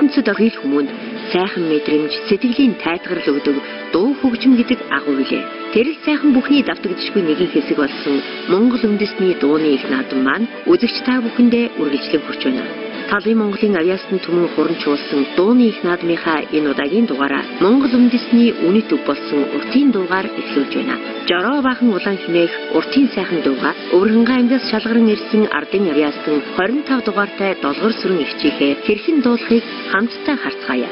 ертөнцөд орхил хүмүүнд сайхан мэдрэмж, сэтгэлийн тайтгарл өгдөг дуу хөгжим гэдэг агуу билээ. Тэрэл сайхан бүхний давтагдшгүй нэгэн хэсэг болсон Монгол үндэсний дууны их наадам маань үзэгч та бүхэндээ үргэлжлэн хүрч байна. Талын Монголын авьяасны түмэн хурамчуулсан дууны их наадмынхаа энэ удаагийн дугаараа Монгол үндэсний үнэт өв болсон уртын дуугаар эхлүүлж байна. Жороо бахан улаан химээх уртын сайхан дууга өвөрхөнгөө ангиас шалгаран ирсэн ардын авьяастан 25 дугаартай долгор сүрэн ихчийнхээ хэрхэн дуулахыг хамтдаа харцгаая.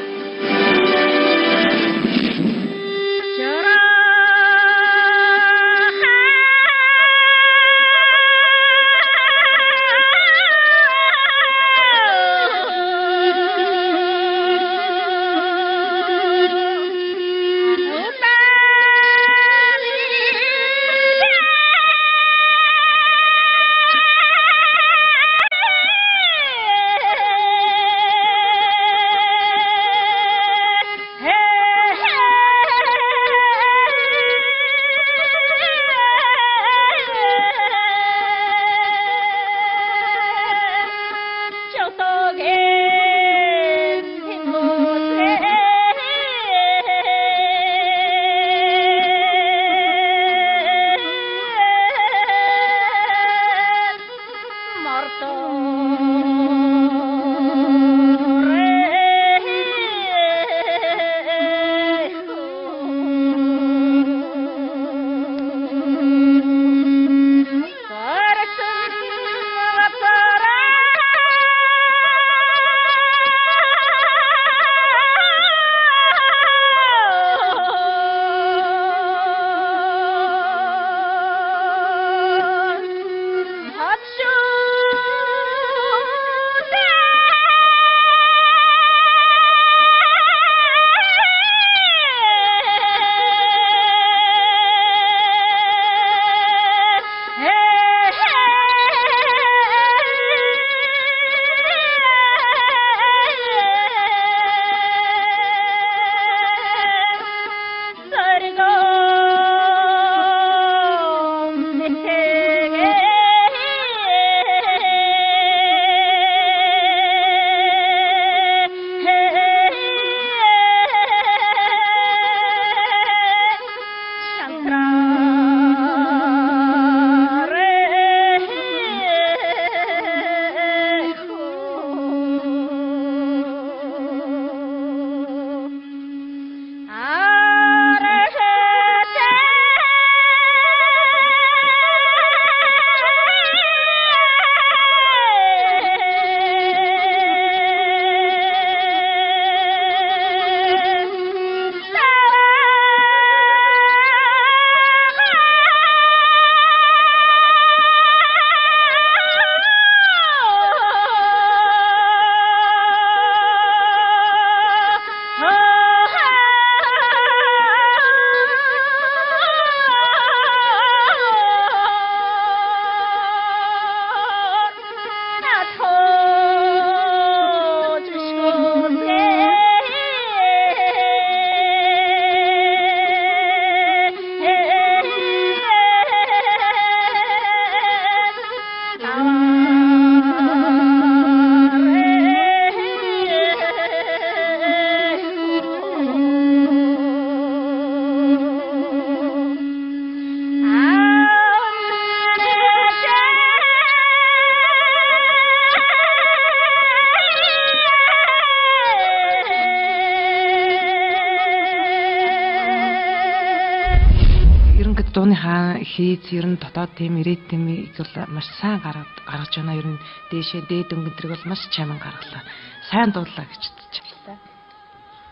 дууныхаа хийц ер нь дотоод тийм ирээд тиймийг бол маш сайн гаргаж байна. Ер нь дээшээ дээд өнгөдрийг бол маш чаман гаргалаа. Сайн дууллаа гэж бодож байна.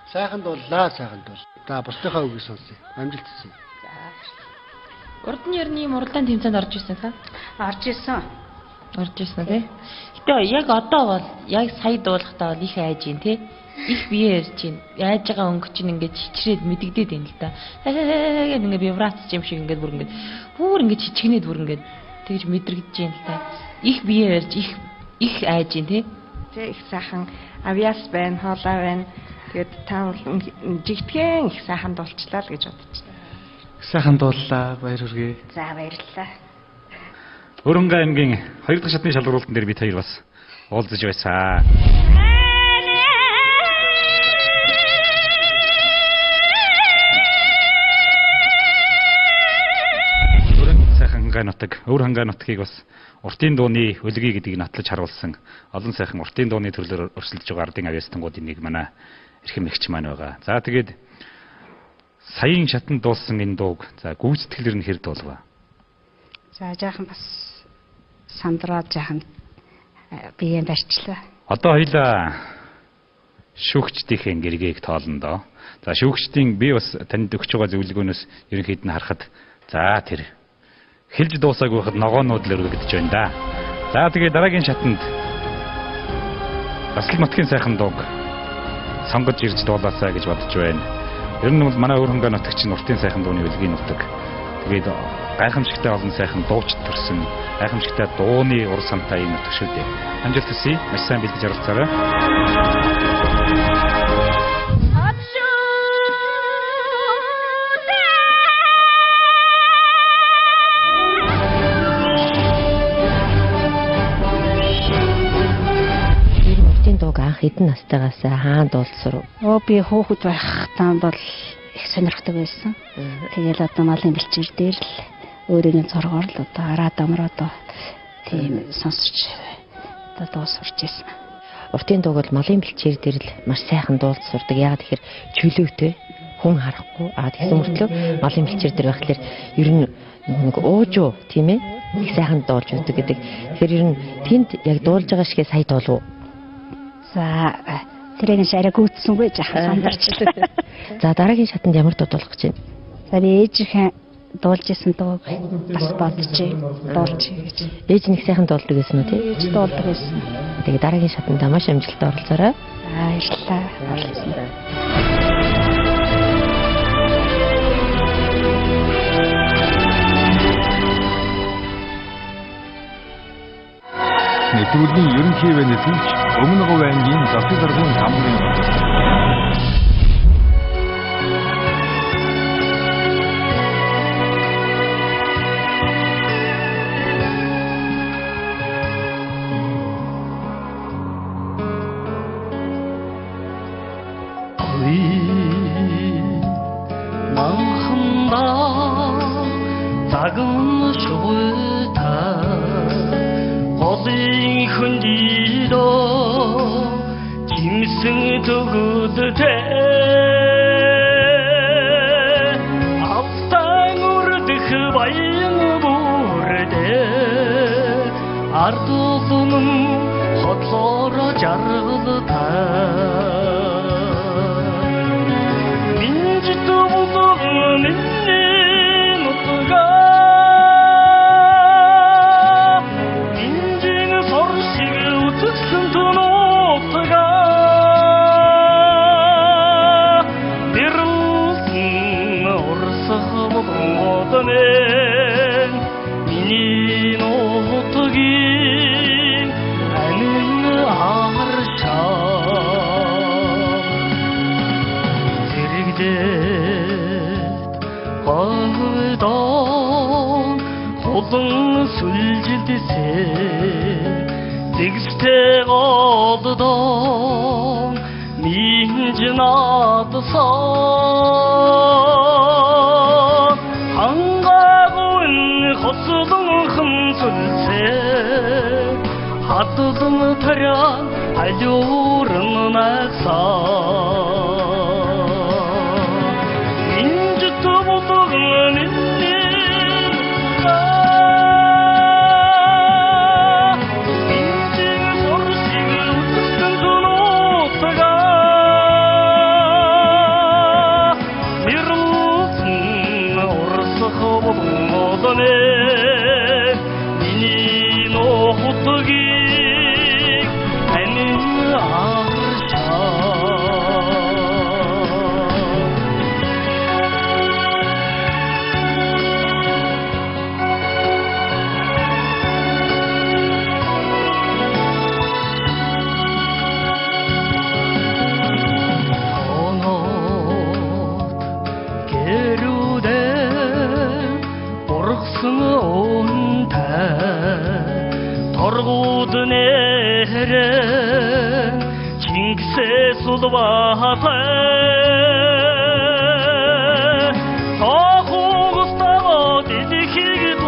Сайхан дууллаа, сайхан дуул. За бусдынхаа үгийг сонсъё. Амжилт хүсье. За. Урд нь ер нь ийм уралдаан тэмцээнд орж ирсэн хаа? Орж ирсэн. Орж ирсэн тий. Гэтэ яг одоо бол яг сая дуулахдаа бол их айж ин тий. Их бие ярьж байна. Яаж байгаа өнгө чинь ингээд чичрээд мэдэгдээд байна л да. Гэт ингээд вибрац юм шиг ингээд бүр ингээд чичгнээд бүр ингээд тэгж мэдрэгдэж байна л да. Их бие ярьж их айж байна тий. Тэг их сайхан авьяас байна, хоолой байна. Тэгээд та бол жигтгэн их сайхан дуулчлаа л гэж бодож байна. Сайхан дууллаа, баяр хүргэе. За баярлалаа. Өрөнгө аймгийн 2 дахь шатны шалгуулалтан дээр бид хоёр бас уулзаж байсан. хангай нутаг, өвөр хангай нутгийг бас уртын дууны хөлгий гэдгийг натлаж харуулсан олон сайхан уртын дууны төрлөөр өрсөлдөж байгаа ардын авьяастангуудын нэг манай эрхэм эгч маань байгаа. За тэгээд саяын шатанд дуулсан энэ дууг за гүйцэтгэлэр нь хэр дуулва? За жаахан бас сандраад жаахан биеийн барьчлаа. Одоо хоёлаа шүүгчдийн гэргийг тоолно доо. За шүүгчдийн би бас танд өгч байгаа зөвлөгөөнөөс ерөнхийд нь харахад за тэр хэлж дуусаагүй байхад ногоонууд л өргөгдөж байна да. За тэгээд дараагийн шатанд Раслал Нутгийн сайхан дууг сонгож ирж дуулаасаа гэж бодож байна. Ер нь бол манай өвөр хангай нутаг чинь уртын сайхан дууны үлгийн нутаг. Тэгээд гайхамшигтай олон сайхан дуучид төрсөн, гайхамшигтай дууны ур сантай юм нутаг шүү дээ. Амжилт хүсье. Маш сайн бэлдэж оролцоорой. Хэдэн настайгаас хаан дуулсруу? Би хөөхд байхдаа бол их сонирхдаг байсан. Тэгэл одоо малын бэлчээр дээр л өөрийн зургаар л одоо араад амраад тийм сонсч одоо дуу сурч ирсэн. Уртын дууг бол малын бэлчээр дээр л маш сайхан дуулж сурдаг. Яагаад тэгэхээр чөлөөтэй хүн харахгүй. Тэгсэн мөртлөө малын бэлчээр дээр байхлаар ер нь нэг уужуу тийм ээ их сайхан дуулж өгдөг гэдэг. Тэгэхээр ер нь тэнд яг дуулж байгаа шигээ сая дуулуу. За тэрийг шараа гүйцсэнгүй жахан сандарчлаа. За дараагийн шатанд ямар дуу дуулах гэж байна? За би ээжийнхээ дуулж исэн дуу бас бодчих дуулж гэж. Ээж нэг сайхан дуулдаг гэсэн үү тий? Ээж дуулдаг байсан. Тэгээ дараагийн шатанд маш амжилттай оролцоорой. Баярлалаа. Оролцсон. Нэвтрүүлгийн ерөнхий венэцэлж Өмнө Говь аймгийн Зочид даргын хамрын манханда загын шугуйта голын хүндидөө жимсэн төгөдтэй автан үрдэх баян бүрдээ ардуулын хотлоороо жаргалтай минжит булган минний нутгаа минжин соршиг утгсан тунутгаа бирсэн орсох бодмодмен миний нутгийн анин аршаа зэрэгдэт говьдон холон сүлжилдэсээ зэгстэй голдон минжнадсан хангагун хослон хэмсэлсээ хатдын тарян алюрн нагсан минжит булган миний нутгийн анин аршаа торгууд нэрэн чингисээ сулбаатай тохугстаа дидхийг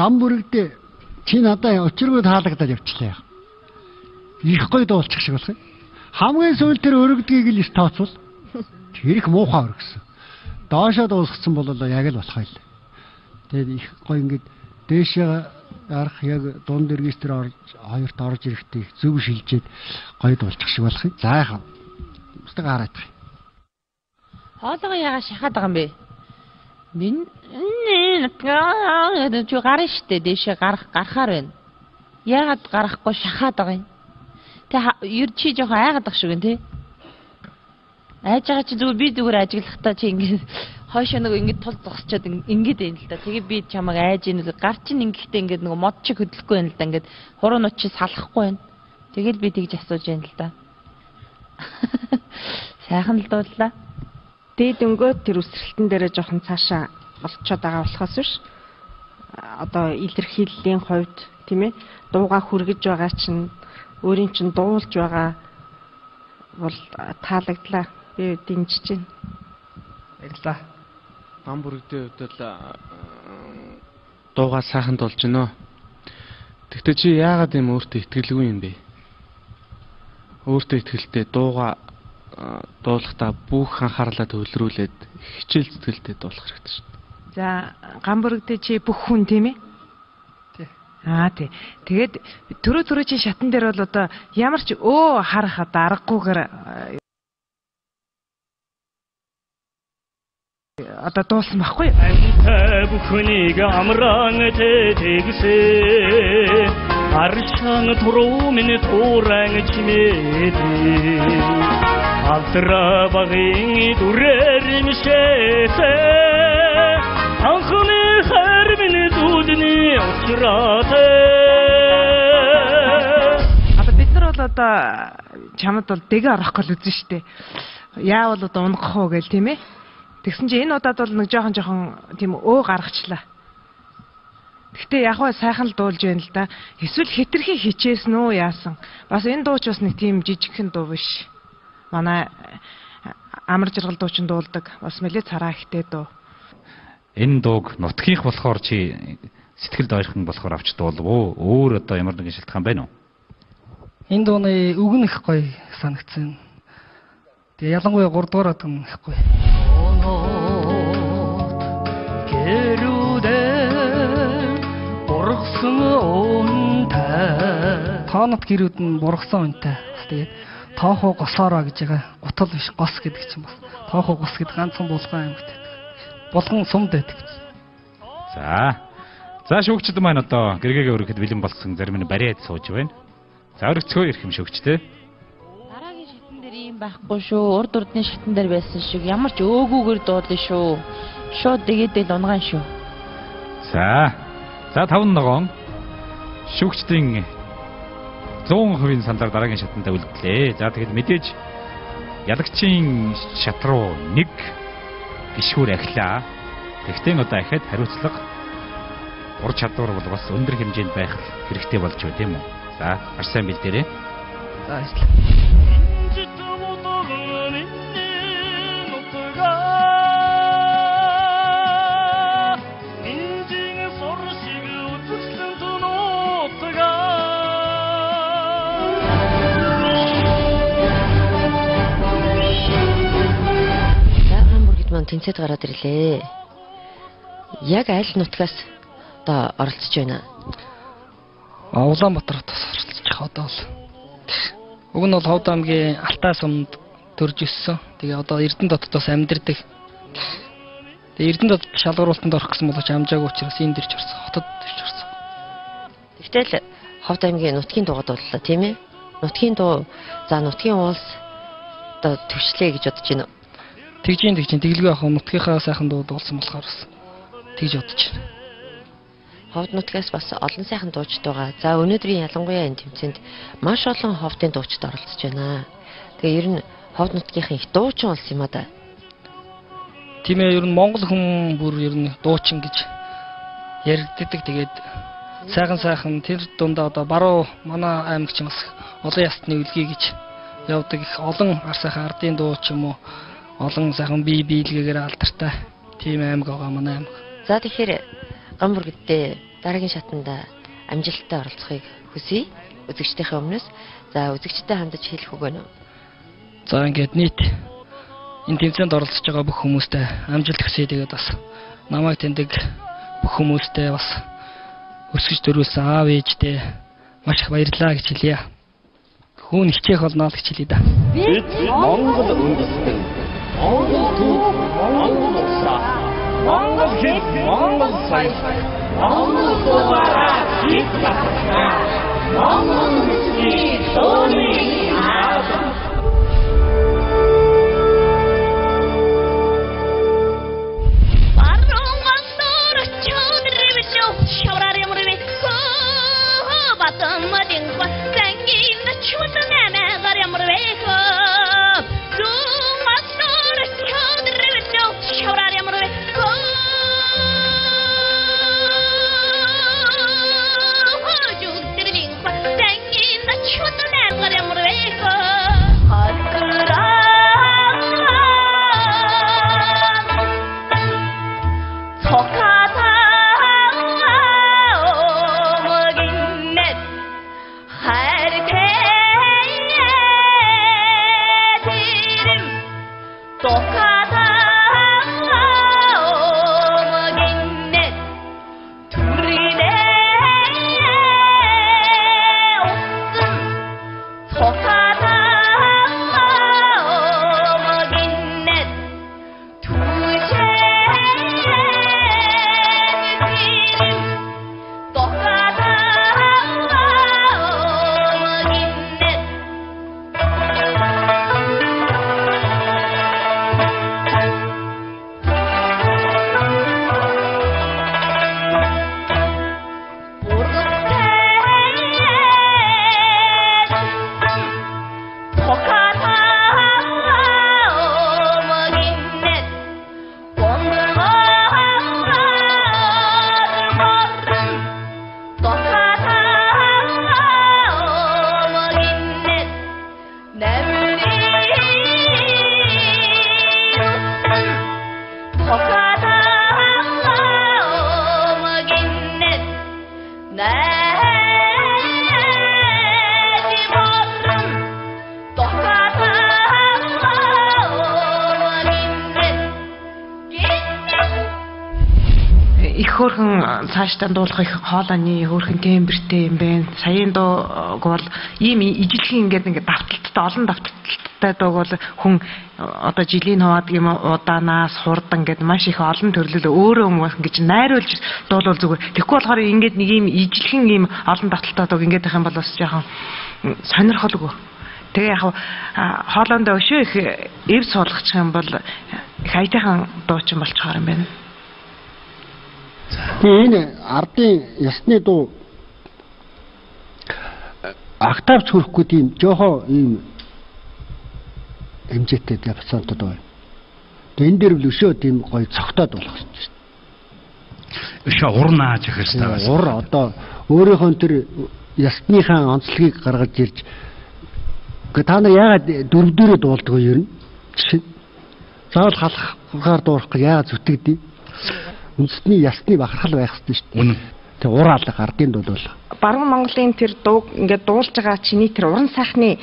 Гам бүрэгдээ чи надад өчргөө таалагдаад явчлаа. Их гоё дуулчих шиг болох юм. Хамгийн сүүл тэр өргөдгийг л тооцвол тэр их муухай өргөсөн. Доошоо дуусгасан бол яг л болох юм. Тэгээд их гоё ингээд дээшээ арах яг дунд регистр хоёрт орж ирэхдээ зөв шилжээд гоё дуулчих шиг болох юм. За яхаа. Устгах хараад байгаа. Хоолойгоо ягаа шахаад байгаа юм бэ? Min чи гарна штэ дэшээ гарахаар байна. Яагаад гарахгүй шахаад байгаа юм? Тэ ер чи жоохон айгаад ах шиг байна те. Айж байгаа чи зүгээр би зүгээр ажиглахтаа чи ингэ хойшоо нөгөө ингэ тул зогсчоод ингэж байна л да. Тэгээ би чамайг айж ийн л гар чин ингэхдээ ингэ нөгөө мод чиг хөдлөхгүй байна л да. Ингэ хуруу чи салахгүй байна. Тэгэл би тэгж асууж байна л да. Сайхан л дууллаа. Дээд өнгөө тэр үсрэлтэн дээрээ жоохон цаашаа болцоод байгаа болохоос биш. Одоо илэрхийллийн хувьд тийм ээ дууга хүргэж байгаа чинь өөрийн чинь дуулж байгаа бол таалагдлаа. Би дэмжиж байна. Баярлалаа. Гам бүрэгдээ хувьд дууга сайхан дуулж гинөө. Тэгтээ чи яагаад юм өөртөө итгэлгүй юм бэ? Өөртөө итгэлтэй дууга дуулахдаа бүх анхаарлаа төвлөрүүлээд хичээл зүтгэлтэй дуулах хэрэгтэй шүү дээ. За, гам бүрэгдээ чи бүх хүн тийм ээ? Тий. Тий. Тэгээд төрөө чи шатан дээр бол одоо ямар ч харах аргагүйгээр одоо дуулсан байхгүй юу? Амтай бүхнийг амраан тэгсээ аршан туруу минь тууран чимээдээ Алтраа багын дүрээр мишээсээ анхны хэр минь дүүдний очраатай. Бид нар бол одоо чамд бол дэгэ орохгүй л үзэн штэ. Яавал одоо унгах уу гээл тийм ээ. Тэгсэн чинь энэ удаад бол нэг жоохон тийм гаргачлаа. Гэхдээ яг хаа сайхан л дуулж байна л да. Эсвэл хитрхи хичээсэн үү яасан. Бас энэ дууч бас нэг тийм жижигхэн дуу биш. Манай амар жаргал дуучин дуулдаг. Бас нэлээ цараа ихтэй дуу. Энэ дууг нутгийнх болохоор чи сэтгэлд ойрхон болохоор авч дуулав уу? Өөр одоо ямар нэгэн шалтгаан байна уу? Энэ дууны үг нь их гоё санагдсан. Тэгээ ялангуяа 3 дугаар од нь их гоё. Тоонот гэрүүд нь бургасан үнэтэй. Тэгээд тоохоо госоороо гэж байгаа. Гутал биш гос гэдэг чинь бас. Тоохоо гос гэдэг ганцхан булган аймагт. Булган сумд байдаг. За шүүгчд маань одоо гэргээгээ өргөхөд бэлэн болсон зарим нь бариад сууж байна. За өргөцгөө ирэх юм шүүгчтэй. Дараагийн шатан дээр ийм байхгүй шүү. Урд урдны шатан дээр байсан шиг ямар ч өөгүүгээр дуулна шүү. Шууд дэгedэл унгаан шүү. За 5 ногоон шүүгчдийн 100% саналаар дараагийн шатанд үлдлээ. За тэгэхэд мэдээж ялагчийн шат руу нэг гişгүүр ахлаа. Тэгтээ одоо ахад хариуцлага ур чадвар бол бас өндөр хэмжээнд байх хэрэгтэй болж байна тийм үү? За маш сайн бэлдээрэй. За ажиллаа. маань тэнцээд гараад ирлээ. Яг аль нутгаас одоо оролцож байна? Улаанбаатар хотоос оролцож байгаа одоо бол. Уг нь бол Ховд аймгийн Алтай сумд төрж өссөн. Тэгээ одоо Эрдэнэ дотоос амьдардаг. Тэгээ Эрдэнэ дотод шалгаруулалтанд орох гэсэн боловч амжаагүй учраас энд ирж орсон. Хотод ирж орсон. Тэгвэл Ховд аймгийн нутгийн дуугад боллоо тийм ээ? Нутгийн дуу за нутгийн уулс одоо төвчлээ гэж бодож байна. Тэгжин тэглгүй яг нутгийнхаа сайхан дууд болсон болохоор бас тэгж бодож байна. Ховд нутгаас бас олон сайхан дуучид байгаа. За өнөөдрийн ялангуяа энэ тэмцээнд маш олон ховдын дуучид оролцож байна. Тэгээ ер нь Ховд нутгийнхын их дуучин улс юм а да. Тийм ээ, ер нь Монгол хүн бүр ер нь дуучин гэж яригддаг. Тэгээд сайхан тэр дундаа одоо баруун манай аймагч бас олон ястны үлгий гэж явдаг их олон ар сайхан ардын дуу ч юм уу олон сайхан бие биелгээгээр алдартай тийм аймаг байгаа манай аймаг. За тэгэхээр Гамбургтээ дараагийн шатанда амжилттай оролцохыг хүсье. Үзэгчдийнхээ өмнөөс за үзэгчтэй хандаж хэлэх үг байна уу? За ингээд нийт энэ тэмцээнд оролцож байгаа бүх хүмүүстээ амжилт хүсье. Тэгээд бас намайг таньдаг бүх хүмүүстээ бас өсөж дөрүүлсэн аав ээжтэй маш их баярлалаа гэж хэлье. Хүүн хичээх болно л гэж хэлье да. Бид Монгол үндэстэн Монгол төв Монгол улсаа Монгол хэл Монгол соёл Монгол дуугараа хит батлаа Монгол үндэстний дууны аав Хөөрхөн цаашдаа дуулах их хоолойны хөөрхөн тембертэй юм байна. Саяын дууг бол ийм ижилхэн ингээд давталттай олон давталттай дууг бол хүн одоо жилийн хуваад юм удаанаас хурдан ингээд маш их олон төрлөл өөрөө хүмүүс ингэж найруулж дуулвал зүгээр. Тэгэхгүй болохоор ингээд нэг ийм ижилхэн ийм олон давталтай дууг ингээд байх юм бол бас жоохон сонирхолгүй. Тэгээ яг хоолойндоо өшөө их эв суулгачих юм бол их айтайхан дуучин болчихоор юм байна. Энэ ардын ясны дуу октав хүрэхгүй тийм жоохоо ийм хэмжээтэй явцаантад байна. Тэгээ энэ дээр л өшөө тийм гоё цогтоод болох гэж байна. Өшөө урнааж их хэрэгтэй байна. Ур одоо өөрийнхөө тэр ясныхаа онцлогийг гаргаж ирж та нар яагаад дөрвдөрөө дуулдаг вэ ер нь? Жишээ. Заавал халахгаар дуурах гэж яагаад зүтгэдэг? Үндэсний ясны бахархал байх хэрэгтэй шүү дээ. Тэг ур алга ардын дуу бол. Баруун Монголын тэр дууг ингээд дуулж байгаа чиний тэр уран сайхны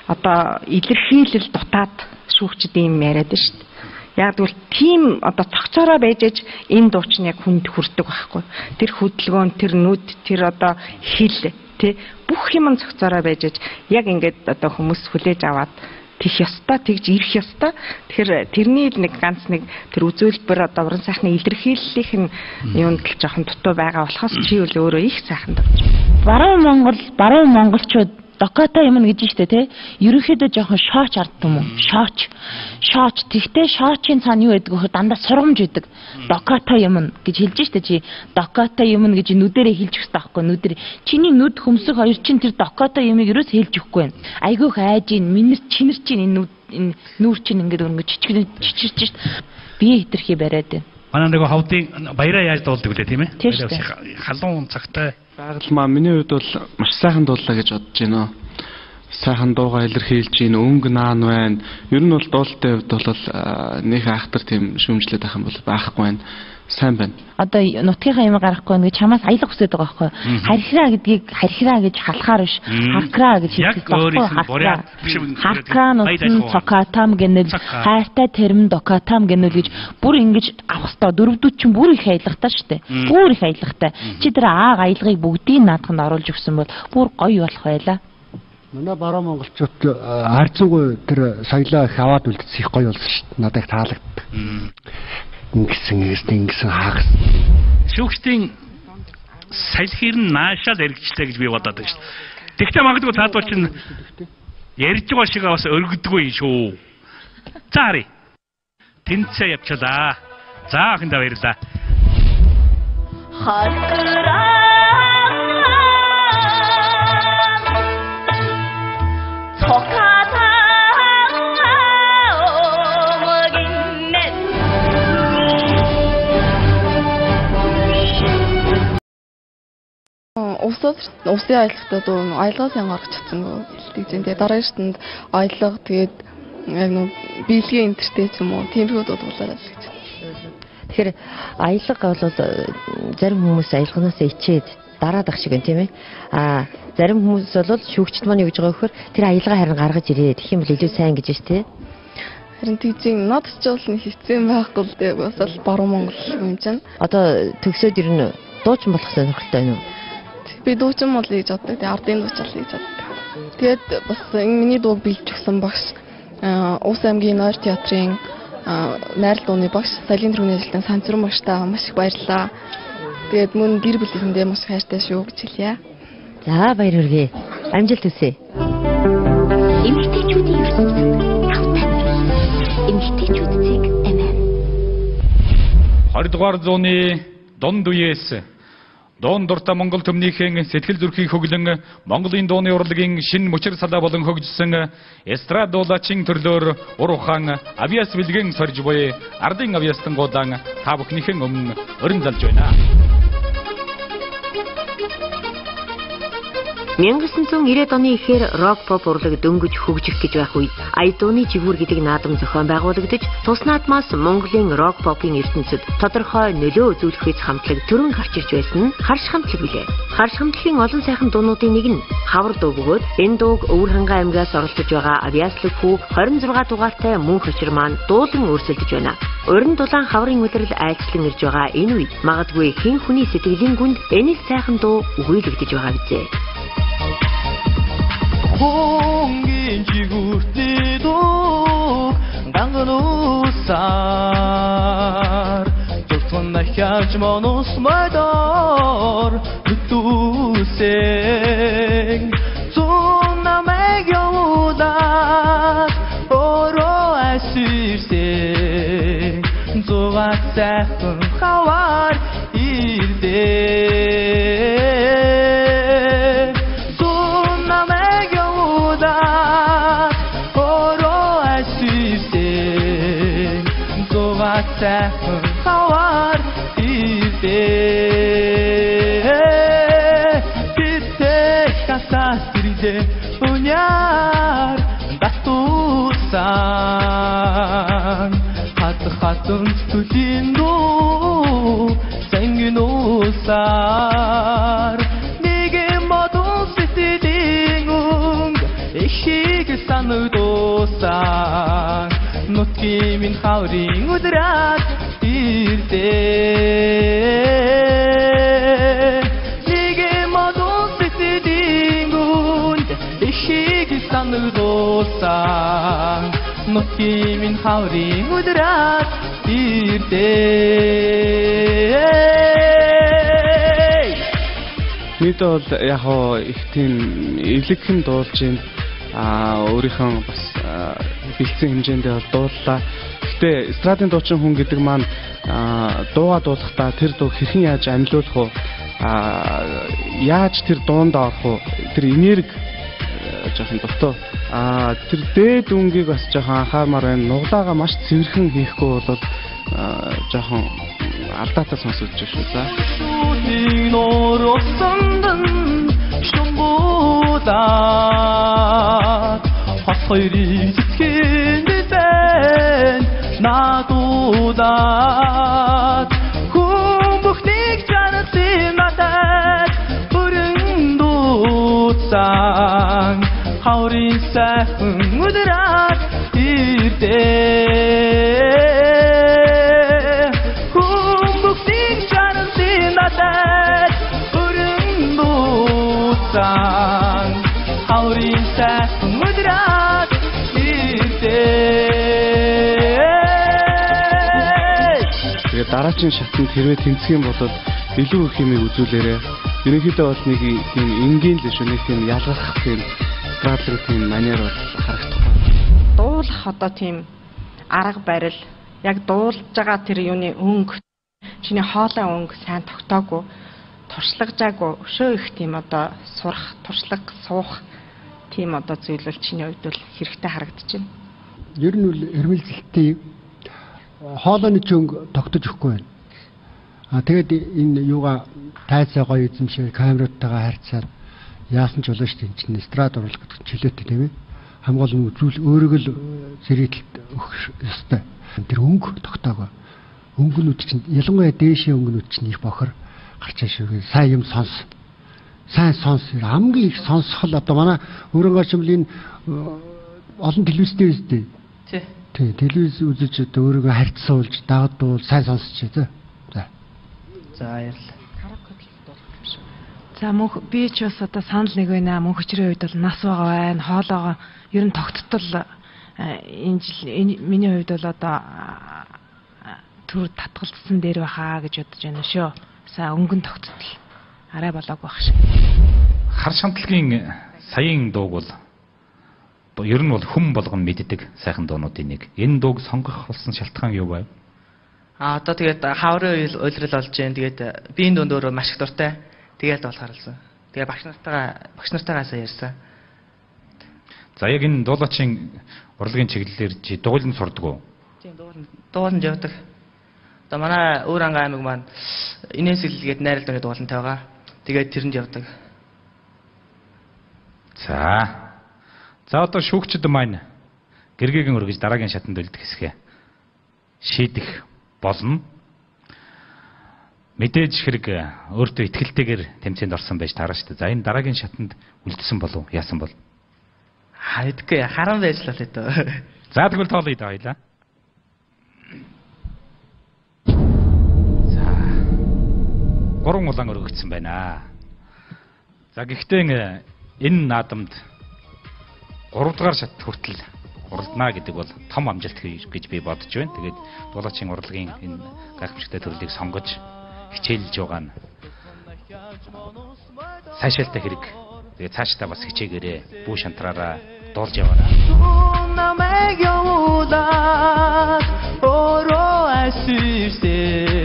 одоо илэрхийлэл дутаад шүүгчд юм яриад шүү дээ. Яг тэгвэл тийм одоо цогцоороо байж аж энэ дуучин яг хүнд хүрдэг байхгүй. Тэр хөдөлгөөн, тэр нүд, тэр одоо хил тий бүх юм цогцоороо байж аж яг ингээд одоо хүмүүс хүлээж аваад тих ёстой, тэгж ирэх ёстой. Тэгэхээр тэрний нэг ганц нэг тэр үзүүлбэр одоо уран сайхны илэрхийллийнх нь юунд л жоохон дутуу байгаа болохоос чи өөрөө их сайхан дурж. Баруун монголчууд Доката юм гэж штэ тий. Ерөнхийдөө жоохон шооч арддаг юм уу? Шооч. Тэгтээ шоочийн цаана юу гэдэг вэ? Дандаа сургамж байдаг. Доката юм гэж хэлж штэ чи. Доката юм гэж нүдэрээ хэлж өгсөн таахгүй нүдэр. Чиний нүд хөмсөх хоёр чин тэр доката юмыг юус хэлж өгөхгүй байна. Айгүй хайж ин минэр чинэр чин энэ нүүр чин ингээд өнгө чичирч штэ. Бие хитрхи бариад байна. Манай нэг хавтын баяраа яаж дуулдаг вэ тийм ээ? Халуун цагтай. Байгалмаа миний хувьд бол маш сайхан дууллаа гэж бодож байна. Сайхан дуугаа илэрхийлж ийн өнгө наан байна. Ер нь бол дуулалтын хувьд бол нэг ахтар тийм шүүмжлээд байх юм бол байхгүй байна. Сайн байна. Одоо нутгийнхаа юм гарахгүй гэж чамаас аялах хүсэж байгаа байхгүй. Хархираа гэдгийг хархираа гэж халахаар биш. Харкраа гэж хэлдэг байхгүй. Харкраа нутгийн цокатам гэнэл хайртай терм докатам гэнэл гэж бүр ингэж авах хэвээр дөрөвдүүд чинь бүр их аялахтай шүү дээ. Бүр их аялахтай. Чи тэр аялгыг бүгдийг наадханд оруулж өгсөн бол бүр гоё болох байлаа. Манай баруун монголчууд харьцангуй тэр соёлоо их аваад үлдсэн их гоё болсон шүү дээ. Надад их таалагддаг. Ингэсэн хаагас. Шүүгчдийн салхир нь наашаал эргэжлээ гэж би бодоод байна шүү дээ. Тэгтээ магадгүй таадвал чинь ярьж байгаа шигээ бас өргөдөггүй шүү. За харъя. Тэнцээ явчлаа. За охиндоо баярлаа. Усын аялалтад аялгаа сайн гаргаж чадсан хэлдэг юм. Тэгээ дараагийн шатнд аялга тэгээд яг нэг биелгийн интертэй ч юм уу тиймэрхүү дуулаарай гэж. Тэгэхээр аялга бол зарим хүмүүс аялганаас ичээд дараад ах шиг байна тийм ээ. Зарим хүмүүс бол шүүгчд маань юу гэж байгаа вөхөр тэр аялгаа харин гаргаж ирээ. Тэгэх юм бол илүү сайн гэж байна шүү дээ. Харин тийчийн надад ч бол нэг хэцүү байхгүй л дээ. Бас л баруун монгол юм чинь. Одоо төгсөөд ирнэ дуучин болох сонирхолтой байна уу? Би дуучин мод л гэж боддог. Тэгээ ардын дуучаал гэж боддог. Тэгээд бас энэ миний дууг бэлдэж өгсөн багш Улс аймгийн Нойр театрын найрал дууны багш Салийн төрөний ажилтан Санцран багштаа маш их баярлалаа. Тэгээд мөн гэр бүлийнхэндээ маш хайртай шүү гэж хэлье. За баяр хүргэе. Амжилт хүсье. Эмэгтэйчүүдийн ертөнцид тавтай. Эмэгтэйчүүдийг эмээ. 20 дугаар зууны дунд үеэс Дуун дуртай Монгол төмнийхэн сэтгэл зүрхийг хөглөн Монголын дууны урлагийн шин мөчир салаа болон хөгжсөн эстрад дуулаачин төрлөөр уруухан авиас бэлгэн сорж буй ардын авиастан гудан та бүхнийхэн өмнө өрн залж байна. 1990-ад оны ихээр рок поп урлаг дөнгөж хөгжих гэж байх үед Айдууны жигүүр гэдэг наадам зохион байгуулагдаж тус наадмаас Монголын рок попын ертөнцид тодорхой нөлөө үзүүлэхээс хамтлаг төрөн гарч ирж байсан нь харш хамтлаг билээ. Харш хамтлагийн олон сайхан дуунуудын нэг нь хавар дуу бөгөөд энэ дууг Өвөр хангай аймгаас оролцож байгаа авиаслаг хүү 26 дугаартай мөн хөчр маань дуулан өрсөлдөж байна. Уран дулаан хаврын үлрэл айлчлан ирж байгаа энэ үед магадгүй хэн хүний сэтгэлийн гүнд энэ сайхан дуу өгүүлэгдэж байгаа бизээ. Хонгийн жигүүртний дуу ганган усаар зөвхөн нахаж монос майдор түтүсэн цунамэг явуулаад ороо асирсэн зугат сайхан хавар ирдээ. Сайхан хавар ирдээ. Битээ хасаас ирдээ уняар дастуусан хатан түтин дуу сэнгэн усаар нэгэн модон сэтгэлийн өнг ихийг санагдуулсан нутгийн минь хаврын ирдээ Нэг модон сэтгэлийн гүнд ихийг санагдуулсан Нутгийн минь хаврын өдрөөс ирдээ Бид бол яг их тийм эвлэгхэн дуулж байна. Өөрийнхөө бас бэлдсэн хэмжээндээ дууллаа. Гэтэ эстрадын дуучин хүн гэдэг маань дуугаа дуулахдаа тэр дуу хэрхэн яаж амьлуулах вэ? Яаж тэр дуунд орох вэ? Тэр энерги жоохон дутуу. Тэр дээд үнгийг бас жоохон анхаармаар байна. Нуглаагаа маш цэвэрхэн хийхгүй бол жоохон алдаатай сонсогдож шүү. За. Хас хоёрын цэцгийн дэсэн надуудаад хүн бүхнийг чанарын надад бүрэн дуудсан хаврын сайхан өдрөөс ирдээ хүн бүхнийг чанарын надад бүрэн дуудсан хаврын сайхан өдрөөс тэгээд дараагийн шатнд хэрвээ тэнцэх юм бол илүү их юмыг үзүүлээрэй. Ерөнхийдөө бол нэг тийм энгийн л шүү, нэг тийм ялгах тийм стратеги тийм манер бол харагдахгүй. Дуулах одоо тийм арга барил, яг дуулж байгаа тэр юуны өнгө, чиний хоолой өнгө сайн тогтоогүй, туршлагажаагүй, өшөө их тийм одоо сурах, туршлага суух тийм одоо зүйл бол чиний хувьд бол хэрэгтэй харагдаж байна. Ер нь бол эрмэлзэлтийн хоолойны чөнг тогтож өгөхгүй байна. Тэгээд энэ юугаа тайцаа гоё эзэмшээ камеруудтайгаа харьцаад яасан ч болно шүү дээ. Энд чинь эстрад оруулах гэдэг чөлөөтэй тийм ээ. Хамгаалал үзүүл өөрөг л зэрэгтэлд өгөх ёстой. Тэр өнгө тогтоогоо. Өнгөнүүд чинь ялангуяа дээшээ өнгөнүүд чинь их бохор гарч ашиг сайн юм сонс. Сайн сонс. Хамгийн их сонсхол одоо манай өөрөнгөчмөл энэ олон телевизтэй үстэй. Тий, телевиз үзэж одоо өөрийгөө харьцуулж, дагдуул, сайн сонсч за. За баярлалаа. За мөнх би ч бас одоо санал нэг байна. Мөнхчрийн үед бол нас байгаа байна. Хоолоогоо ер нь тогттол энэ жил миний хувьд бол одоо төр татгалзсан дээр байхаа гэж бодож байна шүү. Сайн өнгөн тогттол арай болоог байх шиг. Хар шантлагийн саяын дууг бол ер нь бол хүм болгон мэддэг сайхан дуунуудын нэг. Энэ дууг сонгох болсон шалтгаан юу байв? Одоо тэгээд хаврын уйлрал болж जैन. Тэгээд биеийн дунд өөрөө маш их дуртай. Тэгээд бол харалсан. Тэгээд багш нартайгаа сайн ярьсан. За яг энэ дуулаачийн урлагийн чиглэлээр чи дуулан сурдаг уу? Тийм дуулан явдаг. Одоо манай өөр анги аймаг маань инээс илгээд найрал дууны дуулантай байгаа. Тэгээд тэрэнд явдаг. За одоо шүүгчд маань гэргээгэн өргөж дараагийн шатанд үлдэх хэсгээ шийдэх болно. Мэдээж хэрэг өөртөө ихтэйгээр тэмцээнд орсон байж таараа шүү дээ. За энэ дараагийн шатанд үлдсэн болов яасан бол? Хайдгүй харан байжлаа л дээ. За тэгвэл тоолъё да хоёлаа. За 3 улаан өргөгдсөн байна. За гэхдээ энэ наадамд 3 дугаар шат хүртэл уралдана гэдэг бол том амжилт гэж би бодож байна. Тэгээд дуулаачийн урлагийн энэ гайхамшигтай төрлийг сонгож хичээлж байгаа нь сайшаалтай хэрэг. Тэгээд цаашдаа бас хичээгээрээ бүү шантраараа дуулж яваарай. Намайг явуулаад өөрөө асуусээ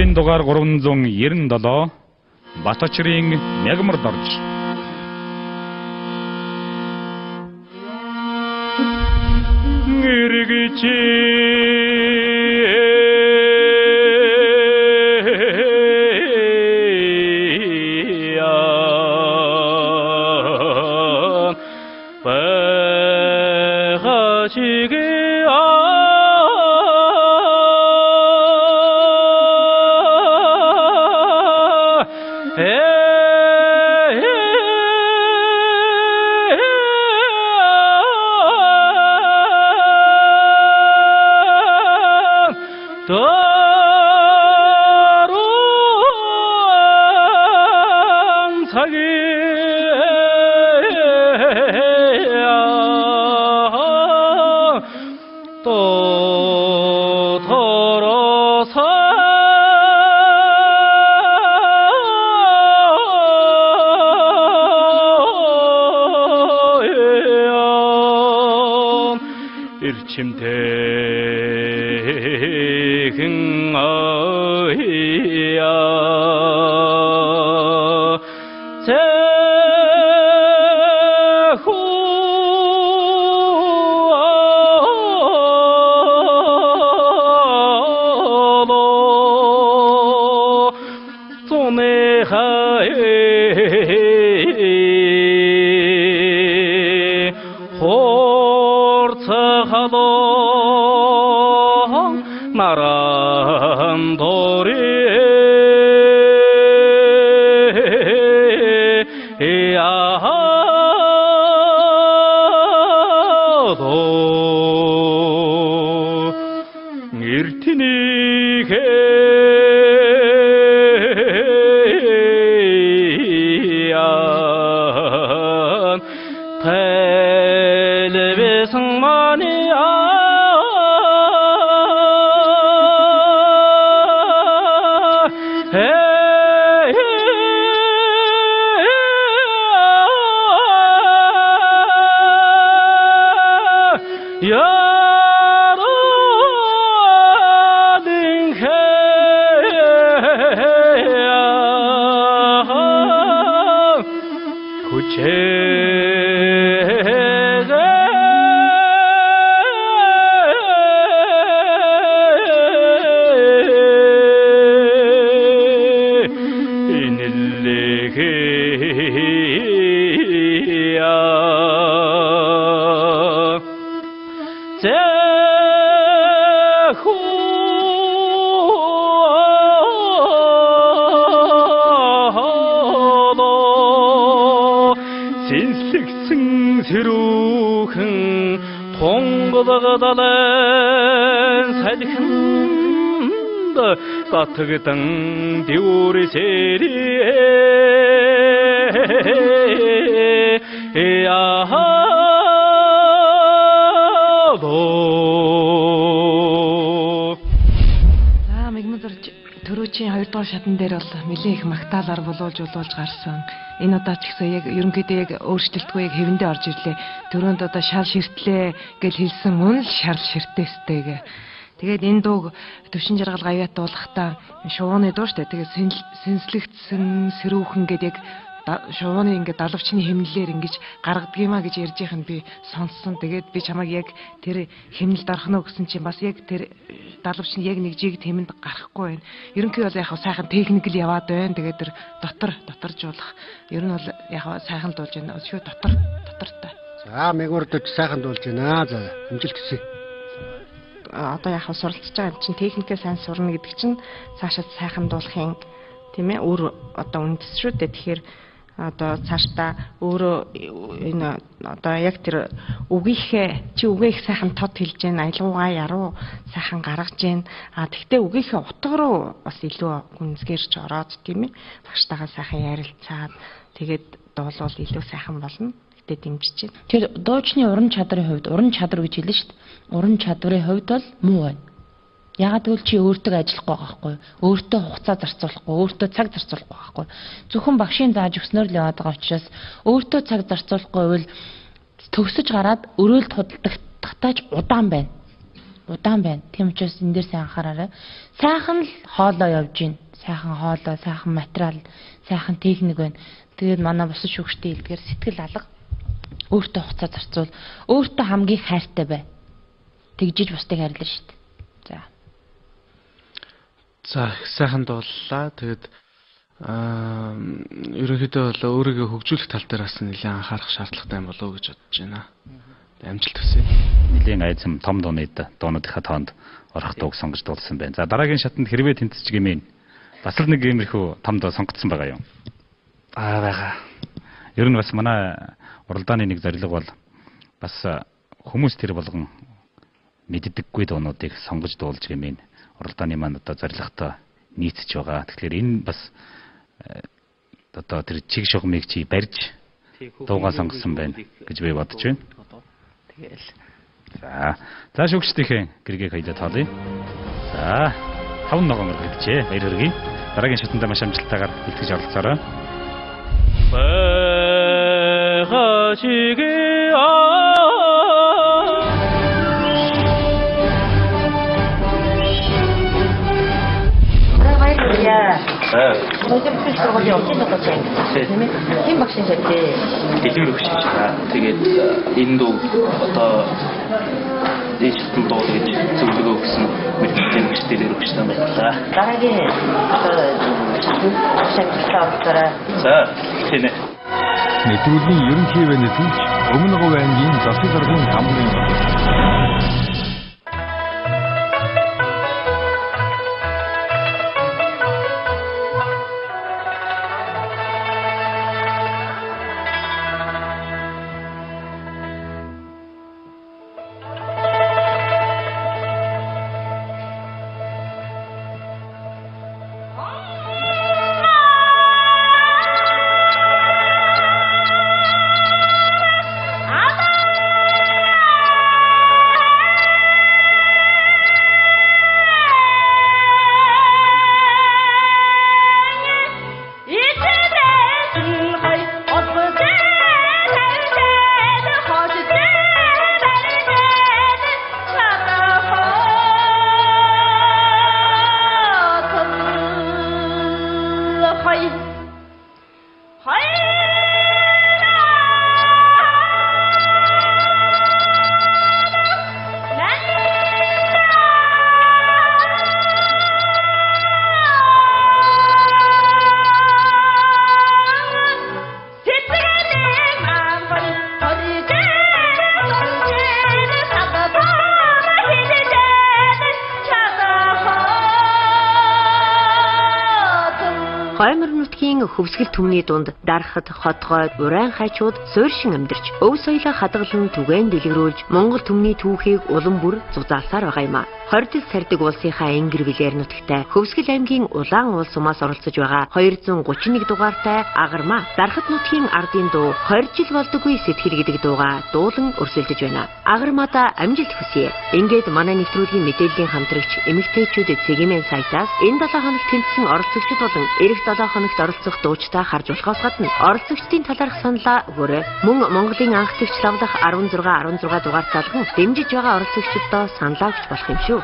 Овийн дугаар 397 Баточрын мягмард орж гэрэгчи 따뜻한 겨울의 Төрөөчийн 2 дугаар шатан дээр бол нэлээд их магтаалаар болуулж гарсан. Энэ удаа ч гэсэн яг ерөнхийдөө яг өөрчлөлтгүй яг хэвэндээ орж ирлээ. Төрөөнд одоо шал ширтлээ гэж хэлсэн мөн л шал ширтээстэйг. Тэгээд энэ дууг төвшин жаргал гавьяат дуулахдаа шувууны дуу штэ. Тэгээд сэнслэгдсэн сэрүүхэн гэдэг яг шувууны ингээд далавчны хэмнэлээр ингэж гаргадгиймаа гэж ярьж байхад би сонссон. Тэгээд би чамайг яг тэр хэмнэлд орох нь гэсэн чинь бас яг тэр далавчны яг нэг жиг тэмэнд гарахгүй байна. Ерөнхий бол яг сайхан техникл яваад байна. Тэгээд тэр доторжуулах. Ер нь бол яг сайхан дуулж байна. Өсгөө дотортой. За мэгүрдэж сайхан дуулж байна. За амжилт хүсье. Одоо яг суралцж байгаа юм чинь техникээ сайн сурна гэдэг чинь цаашаа сайхан дуулахын тийм ээ өөр одоо үндэс шүү дээ. Тэгэхээр одоо цаашдаа өөрөө энэ одоо яг тэр үгийнхээ чи үгээ их сайхан тод хэлж гэн аялгаугаа яруу сайхан гаргаж гэн тэгтээ үгийнхээ утга руу бас илүү гүнзгийрч ороод тийм ээ багштайгаа сайхан ярилцаад тэгээд дуулвал илүү сайхан болно гэдэг дэмжиж байна. Тэр дуучны уран чадрын хувьд уран чадвар гэж хэлнэ шүү дээ. Уран чадварын хувьд бол муу байна. Ягаад гэвэл чи өөртөө ажиллахгүй байгаа байхгүй. Өөртөө хугацаа зарцуулахгүй, өөртөө цаг зарцуулахгүй байхгүй. Зөвхөн багшийн зааж өгснөөр л яваад байгаа учраас өөртөө цаг зарцуулахгүй бол төгсөж гараад өрөөлд худалдахтаач удаан байна. Удаан байна. Тийм учраас энэ дээр сайн анхаараарай. Сайхан л хоолоо явж гин. Сайхан хоолоо, сайхан материал, сайхан техник байна. Тэгээд манай бусад шүүгчтэй хэлдгээр сэтгэл алга. Өөртөө хугацаа зарцуул. Өөртөө хамгийн хайртай бай. Тэгжиж бусдыг хайрлаа шүү дээ. За сайхан дууллаа. Тэгээд ерөнхийдөө бол өөрийгөө хөгжүүлэх тал дээр бас нэлээд анхаарах шаардлагатай болов уу гэж бодож байна. амжилт хүсье. Нилийн айзам том дуунуудынхаа тоонд орох дууг сонгож дуулсан байна. За дараагийн шатанд хэрвээ тэнцэж гэмээн бас л нэг иймэрхүү том дуу сонгогдсон байгаа юм. Байгаа. Ер нь бас манай уралдааны нэг зорилго бол бас хүмүүс тэр болгон мэддэггүй дуунуудыг сонгож дуулж гэмээн уралдааны маань одоо зорилготой нийцэж байгаа. Тэгэхээр энэ бас одоо тэр чиг шугамыг чи барьж дуугаа сонгосон байна гэж би бодож байна. Тэгэл. За шүүгчдийнхээ гэргийг хоёлоо тоолъё. За 5 ногоон гэжээ. Баяр хүргэе. Дараагийн шатанда маш амжилттайгаар бэлтгэж оролцоорой. 어제 무슨 저거지 어째서 그렇지? 팀 박신 됐지. дэлгэр өгч байгаа. Тэгээд энд одоо дэжтэн дуу гэж зөвлөгөө өгсөн мэдээлэл өгч дэлгэр өгч байгаа. дараагийн шагналаа. За тийм ээ. Нэвтрүүлгийн ерөнхий байдлын өмнө говьангийн засаг даргын хамрын Хоймор нутгийн хөвсгөл түмний дунд дарахад хотгой урайн хажууд суурьшин амьдарч өв соёлоо хадгалан түгээн дэлгэрүүлж Монгол түмний түүхийг улам бүр зузаалсаар байгаа юм а. 20 сардаг улсынхаа энгэр билээр нутагтай Хөвсгөл аймгийн Улаан улс сумаас оролцож байгаа 231 дугаартай Агармаа дарахад нутгийн ардын дуу 20 жил болдоггүй сэтгэл гэдэг дууга дуулан өрсөлдөж байна. Агармаада амжилт хүсье. Ингээд манай нэвтрүүлгийн мэдээллийн хамтрагч эмэгтэйчүүд цэгийн сайтаас энэ 7 хоног тэнцсэн оролцогчид болон эх 7 хоногт оролцох дуучтай харж болохоос гадна оролцогчдын талаарх саналаа өгөөрэй. Мөн Монголын анх тэгч лавдах 16 дугаар залган дэмжиж байгаа оролцогчдоо саналаа өгч болох юм шүү.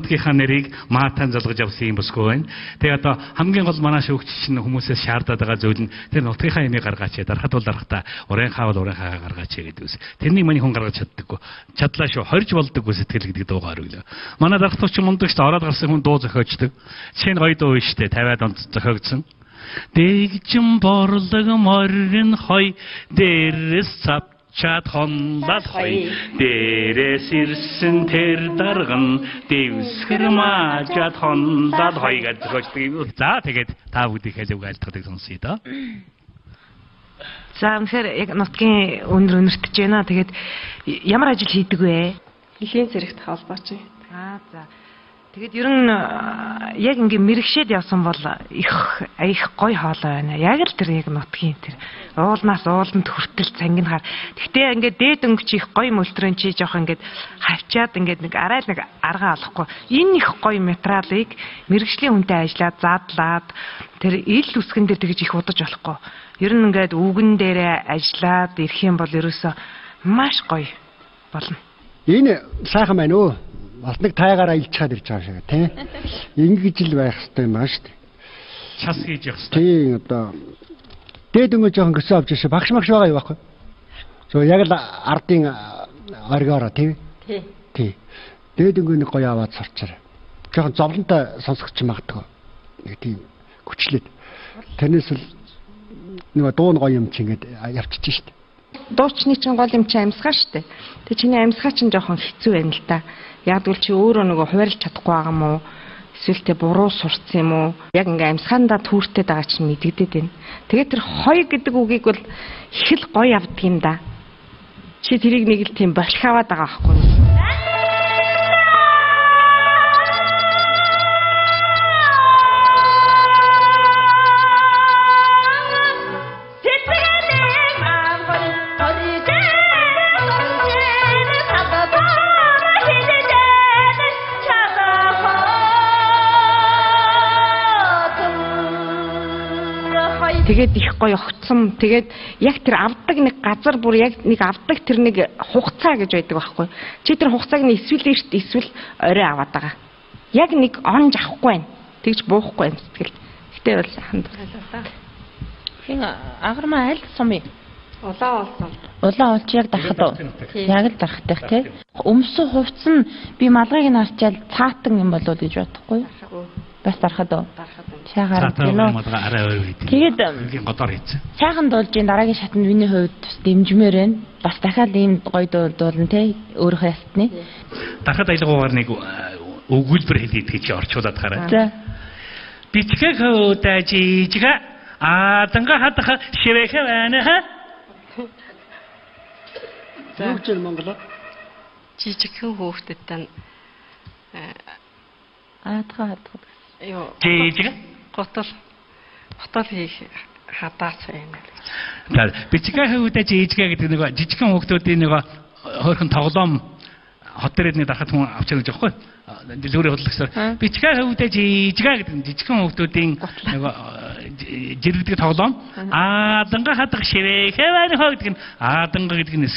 нутгийнхаа нэрийг маатан залгаж авсан юм босгүй байна. Тэгээ одоо хамгийн гол манай шүүгч чинь хүмүүсээс шаардаад байгаа зүйл нь тэр нутгийнхаа ямиг гаргаач. Дарахад бол дарахтаа урeenхаа бол урeenхаа гаргаач гэдэг үс. Тэрнийг маний хүн гаргаж чаддаггүй. Чадлаа шүү. Хорж болдоггүй сэтгэл гэдэг дуугаар өглөө. Манай дарахтууч мундагч ороод гарсан хүн дуу зохиочдөг. Жишээ нь гоё дуу шүү дээ. 50-аад онд зохиогдсон. Дэгжин борлог морин хой дээрээс цап чад хонлал хой дээрээс ирсэн тэр дарган дэвсгэр маажад хонлал хой гэж зохиождөг. За тэгээд та бүдийнхээ зөв айлтгадаг сонсъё доо. За үнэхээр яг нутгийн өнөр өнөртж байна. Тэгээд ямар ажил хийдэг вэ? Эхийн зэрэгт холбооч. За. Тэгэд ер нь яг ингээ мэрэгшээд явсан бол их гоё хоолой байна. Яг л тэр яг нутгийн тэр уулнаас ууланд хүртэл цангинахаар. Гэхдээ ингээ дээд өнгөч их гоё мөлтрэн чи жоох ингээ хавчаад ингээ нэг арай л нэг арга олохгүй. Энэ их гоё материалыг мэрэгжлийн хүнтэй ажиллаад задлаад тэр ил үсгэн дээр тэгж их удаж болохгүй. Ер нь ингээд үгэн дээрээ ажиллаад ирэх юм бол ерөөсөө маш гоё болно. Энэ сайхан байна уу? Бас нэг тайгаараа илчаад ирж байгаа шиг тийм. Ингэж л байх хэрэгтэй юм байна шүү дээ. Час хийж явах хэрэгтэй. Тийм одоо дээд өнгө жоохон гөсөө авч ирсэн багш магш байгаа юу байхгүй? Зөв яг л ардын оргиороо тийм. Тий. Дээд өнгө нэг гоё аваад сурчаар. Жоохон зовлонтой сонсогч магадгүй. Нэг тийм хүчлээд. Тэрнээс л нэг дуун гоё юм чи ингэж явчихж шүү дээ. Дуучны чинь гол юм чи амьсгаа шүү дээ. Тэг чиний амьсгаа чинь жоохон хэцүү байна л да. Ягдвал чи өөрөө нөгөө хуваарлж чадахгүй байгаа юм уу? Эсвэл тэ буруу сурцсан юм уу? Яг ингээ амьсгаандаа түүртэй байгаа чинь мэдэгдээд байна. Тэгээд тэр хой гэдэг үгийг бол их л гоё авдаг юм да. Чи тэрийг нэг л тийм болхаваад байгаа байхгүй юу? Тэгээд их гоё огцсон. Тэгээд яг тэр авдаг нэг газар бүр яг нэг авдаг тэр нэг хугацаа гэж байдаг байхгүй. Чи тэр хугацааг нь эсвэл эрт эсвэл орой аваад байгаа. Яг нэг онж авахгүй байна. Тэгж буухгүй юм сэтгэл. Гэтэ бол ханд. Хин агармаа аль сумын? Улаан олсон. Улаан олч яг дарахад уу? Яг л дарахтайх тий. Өмсөн хувцс нь би малгайг нь харчаал цаатан юм болоо гэж бодохгүй юу? Бас дарахад уу? Шаагаар гинөө. Тэгээд годоор хийсэн. Сайхан дуулжийн дараагийн шатанд миний хувьд бас дэмжмээр байна. Бас дахиад ийм гоё дуулна те өөрийнхөө ястны. Дахиад аялгаагаар нэг өгүүлбэр хэлээд гэж орчуулад гараа. За. Бичгэх хөөдөө жижиг данга хатах шивэхэ байна ха. Зүгчл Монголоо. Жижигхэн хөөхтөд хатах. Юу. Жижиг. Готол хийх хадаац байна. За бичгэх хөөдөө жижиг гэдэг нэг жижигхэн хөөхтүүдийн нэг хөрхөн тоглоом хот дээрээ нэг дарахад хүн авчирч байгаа байхгүй. Дэлгүүрийн хөдөлгөөсөөр бичгэх хөвдөө жижиг гэдэг жижигхэн хөвдүүдийн нэг жирэгдэг тоглоом данга хадах шивэхэ байна хоо гэдэг нь данга гэдэг нь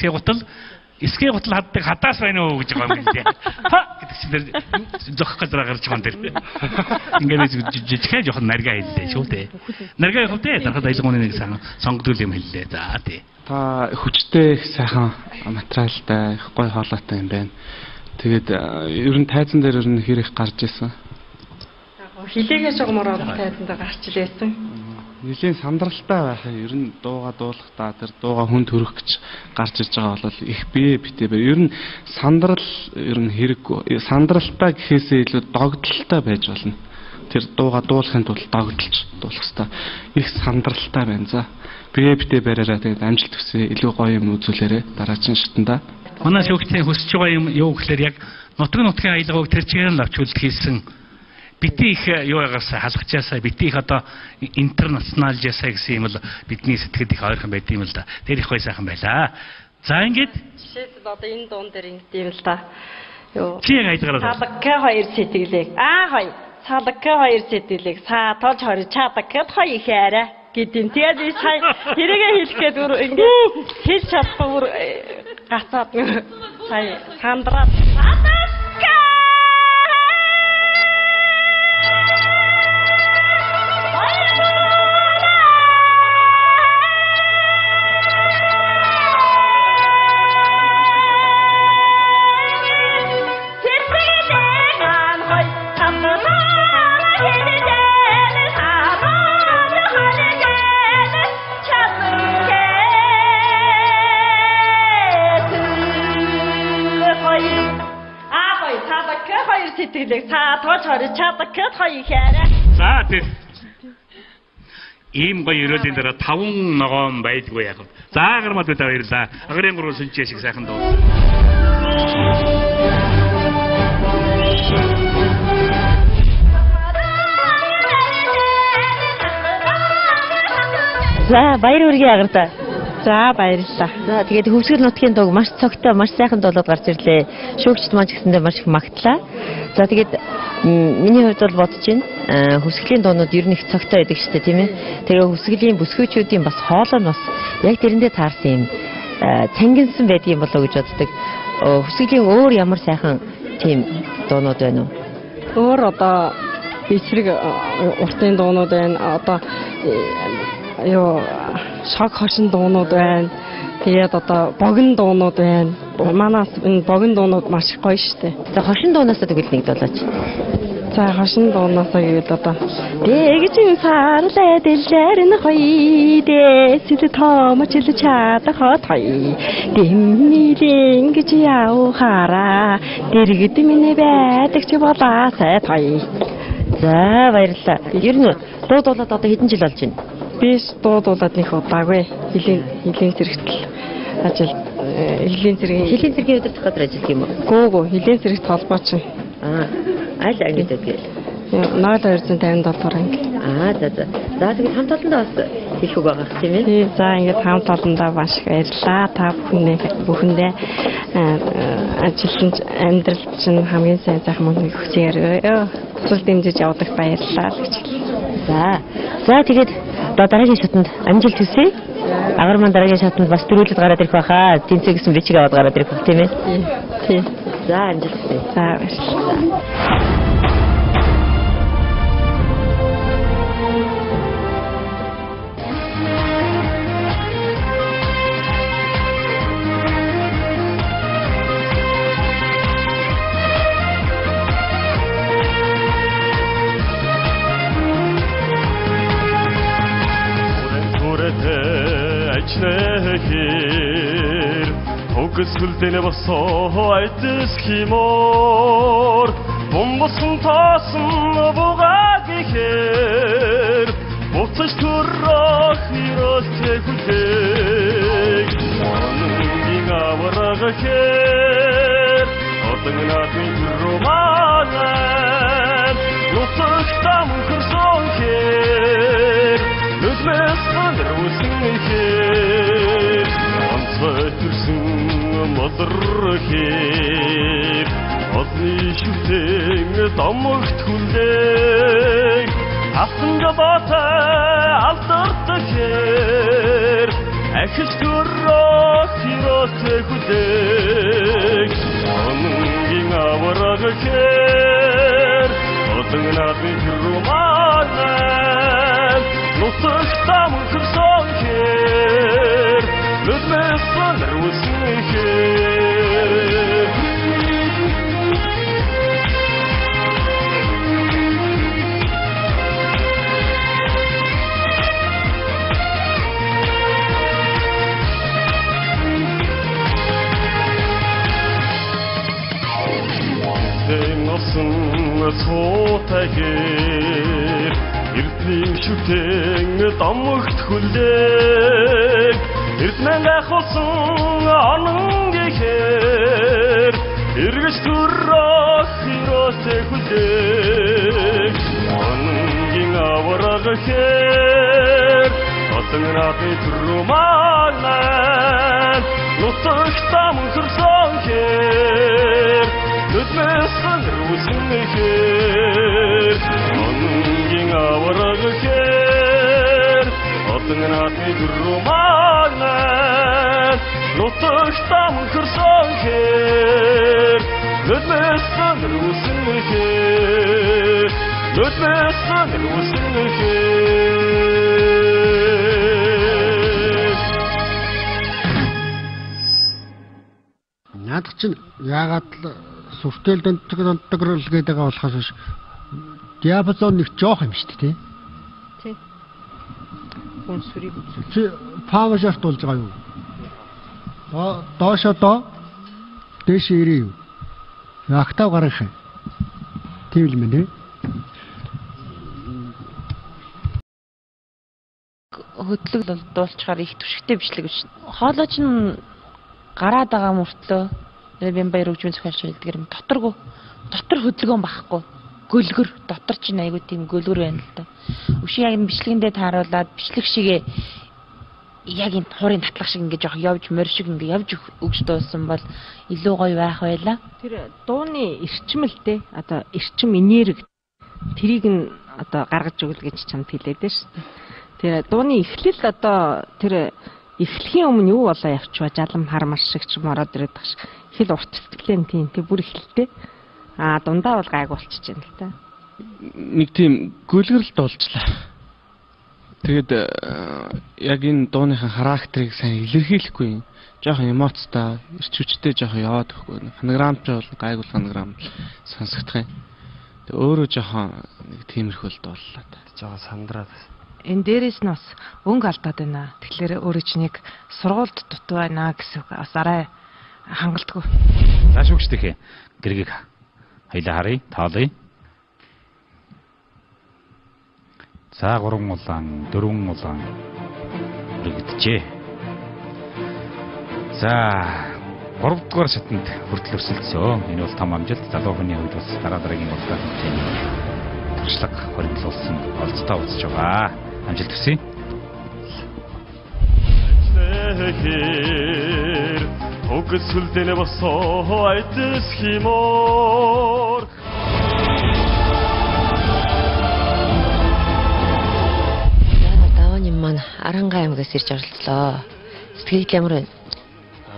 эсгээ гутал хаддаг хадаас байна уу гэж байгаа юм лээ. Ха гэдэг чинь зохих газар гарч байгаа юм дээр. Ингээд жижигхэн жоохон наргаа хэллээ шүү дээ. Наргаа хөвдөө дарахад аялгауны нэг сонгогдол юм хэллээ. За тий. Та хүчтэй их сайхан материалтай их гоё хоолойтой юм байна. Тэгээд ер нь тайзан дээр ер нь хэр их гарч ирсэн? Хилээгээ жогмороо тайзан дээр гарч ирсэн. Нилийн сандралтай байх ер нь дууга дуулахдаа тэр дууга хүн төрөх гэж гарч ирж байгаа бол их бие битээ бай. Ер нь сандрал ер нь хэрэггүй. Сандралтай гэхээсээ илүү догдолтой байж болно. Тэр дууга дуулахын тулд догдолж дуулах хэрэгтэй. Их сандралтай байна. За бие битээ бариараа тэгээд амжилт хүсье. Илүү гоё юм үзүүлээрэ дараагийн шатанда. Манай шүүгчийн хүсэж байгаа юм юу гэхээр яг нутгийн аялгауг тэр чигээр нь авч үлдэх хийсэн бити их юу ягаас халахчаасаа бити их одоо интернационалжаасаа гэсэн юм бол бидний сэтгэлд их ойрхон байд юм л да. Тэр их гоё сайхан байлаа. За ингээд жишээд одоо энэ дуун дээр ингэ юм л да. Юу. Чи яг аялгаараа. Цаадак 2 сэтгэлээ. Хоёр. Цаадак 2 сэтгэлээ. Тоолж 2 цаадак 2 их арай. Гэдэг. Тэгээд сая хэрэгээ хэлгээд ингээд хэлж чадахгүй гацаад сая сандраад сэтгэлээ тоолж 2 цаадак 2 их арай. За тий. Ийм гоё өрөөлийн дараа 5 ногоон байдгүй яг. За агармад та баярлаа. Агарын гурван сүнчээ шиг сайхан дуу. За баяр хүргэе агарта. За баярлалаа. За тэгээд Хөвсгөл нутгийн дуу маш цогтой, маш сайхан дуулууд гарч ирлээ. Шүүгчд маань ч гэсэндээ маш их магтлаа. За тэгээд миний хувьд бол бодож байна. Хөвсгөлийн дуунууд ер нь их цогтой байдаг шүү дээ, тийм ээ. Тэгээ Хөвсгөлийн бүсгүйчүүдийн бас хоолой нь бас яг тэрэндээ таарсан юм. Цангинсан байдгийн болоо гэж боддог. Хөвсгөлийн өөр ямар сайхан тийм дуунууд байна уу? Өөр одоо эсрэг уртын дуунууд байна. Одоо шог хошин дуунууд байна. Тэгээд одоо богино дуунууд байна. Манаас энэ богино дуунууд маш их гоё штэ. За хошин дуунаас тэгвэл нэг дуулаач. За хошин дуунаас гэвэл одоо дэгжин сарлаа дэлээр нь хоёдээ сэт томчл чадах той дэмнэрэн гэж явхаараа дэргэд минь байдаг ч болоосай той. За баярлалаа. Ер нь дуу дуулаад одоо хэдэн жил болж байна? Биш дуудуулаад нэг удаагүй хилийн зэрэгтэл ажил хилийн зэргийн өдөр дахиад ажиллах юм уу? Гүү хилийн зэрэгт холбоо чинь. Аль ангид байдаг? 0257 дугаар анги. За. За тэгээд хамт олондоо бас хэлэх үг байгаа тийм ээ. Тий, за ингээд хамт олондоо маш их баярлалаа. Та бүхэндээ ажилтнч амьдрал чинь хамгийн сайн зах мөнгө хүсээрээ. Цус дэмжиж явуулах баярлалаа гэж хэлье. За тэгээд дараагийн шатанд амжилт хүсье. Агаар маань дараагийн шатанд бас дөрүүлд гараад ирэх байхаа. Тэнцээ гэсэн бичиг аваад гараад ирэх байх тийм ээ. Тий. За амжилт хүсье. За баярлалаа. Хүсэлдэнэ босоо айдас химор бомбосон тасан бугаад ихэр буцаж төрөх hirosтэй хүлээг онгийн аврага хэр одогнатын романан нутаг там хөрсөн хэр нүдмэс хандруусан хэр онцгойтерсэн модрохэр одны шүтэн домогт хүлээг автанга батай алдартахэр ахиж төрөх hirosтэй хүлээг онгийн аврага хэр одогнатын романан нутаг там хөрсөн хэр нүдмэс хандруусан хэр Сотагэр эрдний шүтэн домогт хүлээг эрдмэн гахсан онон гэхэр эргэж төрөх hirosтэй хүлээг ононгийн аврага хэр отогнатын романан нутаг там хөрсөн хэр нүдмэс хандруусан хэр ононгийн аврага хэр отогнатын романан нутаг там хөрсөн хэр нүдмэс хандруусан хэр нүдмэс хандруусан хэр. Наадах чинь яагаад л сүртэл донтогрол гэдэг болохоос биш. Диапазон нэг жоох юм шүү дээ, тий. Хүн сүрийг пауэр шарт болж байгаа юу? Доошоо доо дэш ирээ юу? Октав гарах юм. Тийм л мэн тий. Хөдлөг дуулчаар их түшигтэй бичлэг биш. Хоолойч нь гараад байгаа мөртлөө Бямбаяр хөгжмийн зохиолч хэлдэг юм. Дотор хөдөлгөөн байхгүй. Гөлгөр дотор чинь айгүй тийм гөлгөр байна л да. Өшөө яг бичлэгэндээ тааруулаад бичлэг шигээ яг энэ хуурын татлах шиг ингээд жоох явж морь шиг ингээд явж өгч дуусан бол илүү гоё байх байлаа. Тэр дууны эрчимэлтэй одоо эрчим энерги тэрийг нь одоо гаргаж өгөл гэж чамд хэлээд байна шүү дээ. Тэр дууны эхлэл одоо тэр эхлэхийн өмнө юу болоо явчваа жалам хармар шиг ч юм ороод ирээд багш. Эхэл урт сэтгэлэн тийм тэг бүр эхэлтэй. Дундаа бол гайг болчихж байна л та. Нэг тийм гүйлгэрэлт болжлаа. Тэгээд яг энэ дууныхаа характерыг сайн илэрхийлэхгүй. Жохон эмоцтой, эрчвчтэй жохон яваад өгөхгүй. Фонограмч бол гайг бол фонограм сонсогдох юм. Тэг өөрөө жохон нэг тиймэрхүүлд боллоо та. Жохон сандраад. Энэ дээрээс нь бас өнгө алдаад байна. Тэгэхээр өөрөө ч нэг сургуульд дутуу байна гэсэн үг. Бас арай хангалтгүй. За шүүгчтэй гэргийг хоёлаа харъя, тоолъё. За 3 улаан, 4 улаан үргэлжлэжээ. За 3 дугаар шатанд хүртэл өрсөлдсөн. Энэ бол том амжилт. Залуу хүний хувьд бас дараа дараагийн улаан хэмжээний туршлага хоригдлуулсан олцтой үзэж байгаа. Амжилт хүсье. Өгсөлдөнө босоо айдас химор Маань Аранга аймгаас ирж оролцлоо. Сэтгэл ямар байна?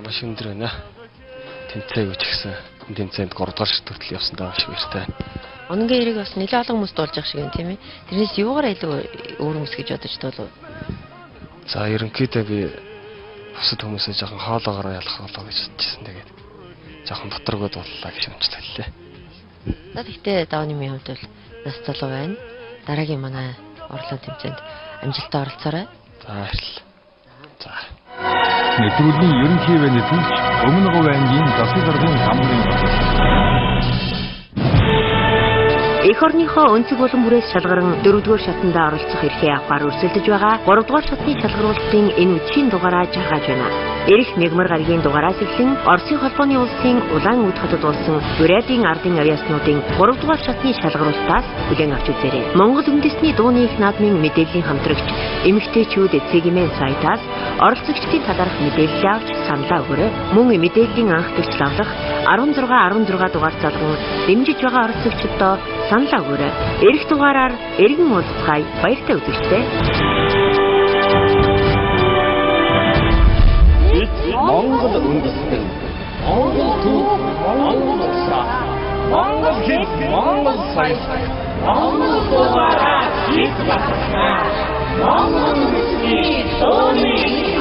Маш өндөр байна. Тэмцээг үжигсэн. Тэмцээнд 3 дугаар шат хүртэл явсан даа шиг баяртай. Өнгийн эрэг бас нэлээд олон хүмүүс дуулж байгаа шиг байна тийм ээ. Тэрнээс юугаар илүү өөр хүмүүс гэж бодож дуулав? За ерөнхийдөө би бусад хүмүүсээ жоохон хоолоогоор ялах болоо гэж бодчихсон. Тэгээд жоохон доторгоо дууллаа гэж өмчлөлээ. За тэгтээ даавны минь хувьд бол нас залуу байна. Дараагийн манай орлон тэмцээнд амжилттай оролцоорой. За баярлалаа. За. Нэвтрүүлгийн ерөнхий венэтэлж Өмнө Говь аймгийн Засаг даргын хамрын Эх орныхоо өнцөг болон бүрээс шалгаран 4-р шатанда оролцох эрхээ авахар өрсөлдөж байгаа 3-р шатны шалгаруулалтын энэ үдшийн дугаараа жагааж байна. Эрх мегмар гарагийн дугаараас эхлэн Оросын холбооны улсын улаан үд хотод болсон Бурятийн ардын авьяаснуудын 3-р шатны шалгаруулалтаас бүлээн авч үзээрэй. Монгол үндэсний дууны их наадмын мэдээллийн хамтрагч эмэгтэйчүүд цэгмэн сайтаас оролцогчдын талаарх мэдээлэл авч саналаа өгөөрэй. Мөн мэдээллийн анх төсөл аврах 16 дугаар залган дэмжиж байгаа оролцогчдод саналаа өгөөрэй. Эрх дугаараар эргэн уулзцай баяртай үзэгчтэй. Монгол үндэстэн, Монгол төв, Монгол улсаа, Монгол хэл, Монгол соёл, Монгол дугаараа хийх болно. Монгол үндэстний дууны